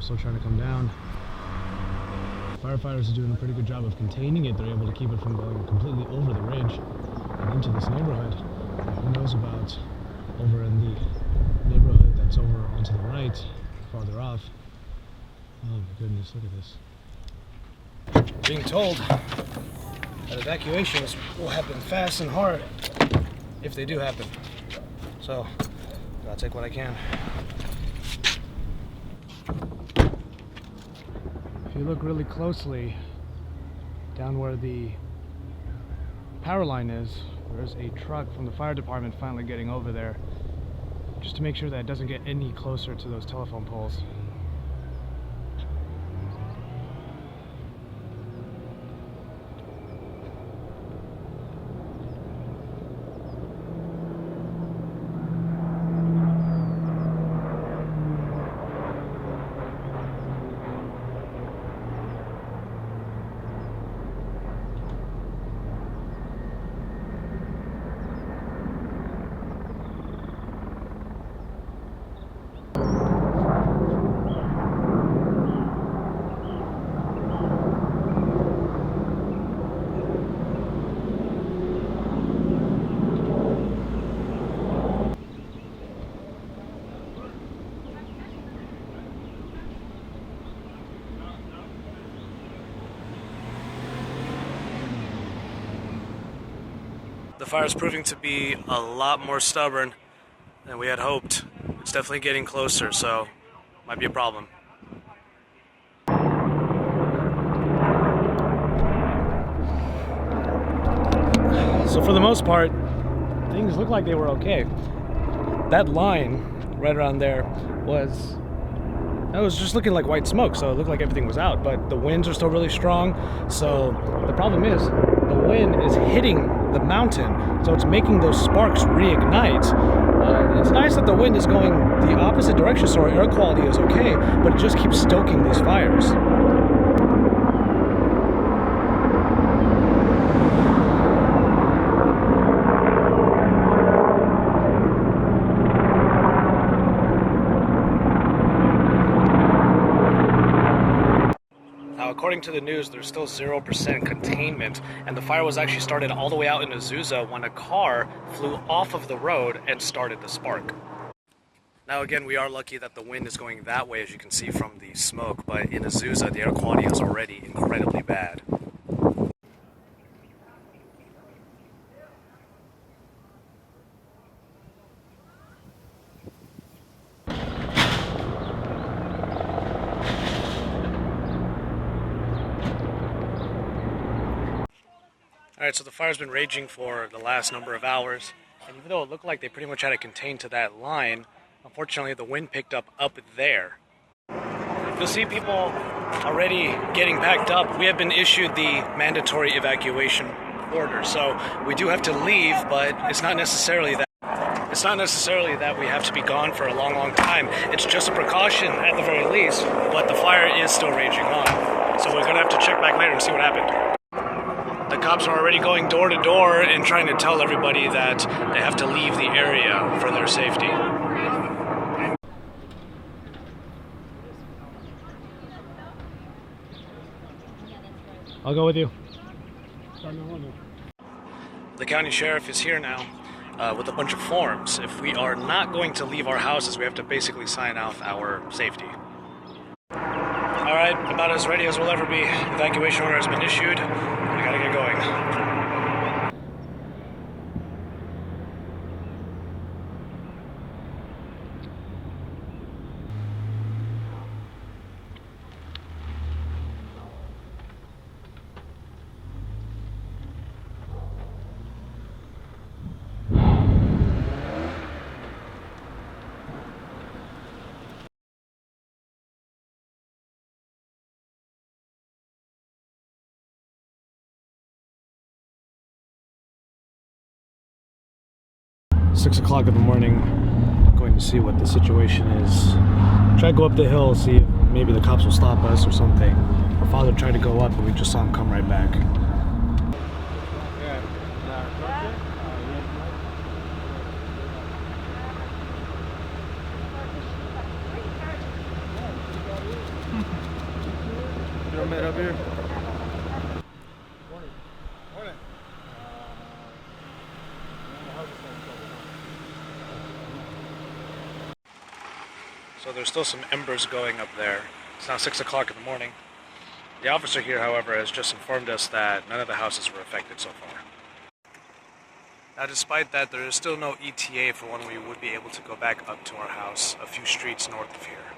still trying to come down. Firefighters are doing a pretty good job of containing it. They're able to keep it from going completely over the ridge and into this neighborhood. Who knows about over in the neighborhood that's over onto the right, farther off. Oh my goodness, look at this. Being told that evacuations will happen fast and hard if they do happen. So I'll take what I can. If you look really closely down where the power line is, there's a truck from the fire department finally getting over there just to make sure that it doesn't get any closer to those telephone poles. The fire is proving to be a lot more stubborn than we had hoped. It's definitely getting closer, so might be a problem. So for the most part, things look like they were okay. That line right around there was just looking like white smoke, so it looked like everything was out, but the winds are still really strong. So the problem is the wind is hitting the mountain, so it's making those sparks reignite. It's nice that the wind is going the opposite direction, so our air quality is okay, but it just keeps stoking these fires. According to the news, there's still 0% containment, and the fire was actually started all the way out in Azusa when a car flew off of the road and started the spark. Now again, we are lucky that the wind is going that way, as you can see from the smoke, but in Azusa, the air quality is already incredibly bad. Alright, so the fire's been raging for the last number of hours, and even though it looked like they pretty much had it contained to that line, unfortunately the wind picked up there. You'll see people already getting packed up. We have been issued the mandatory evacuation order, so we do have to leave, but it's not necessarily that we have to be gone for a long time. It's just a precaution at the very least, but the fire is still raging on. So we're going to have to check back later and see what happened. The cops are already going door to door and trying to tell everybody that they have to leave the area for their safety. I'll go with you. The county sheriff is here now with a bunch of forms. If we are not going to leave our houses, we have to basically sign off our safety. Alright, about as ready as we'll ever be. Evacuation order has been issued. We gotta get going. 6 o'clock in the morning, going to see what the situation is. Try to go up the hill, see if maybe the cops will stop us or something. Our father tried to go up, but we just saw him come right back. met up here? Morning. Morning. So there's still some embers going up there. It's now 6 o'clock in the morning. The officer here, however, has just informed us that none of the houses were affected so far. Now, despite that, there is still no ETA for when we would be able to go back up to our house a few streets north of here.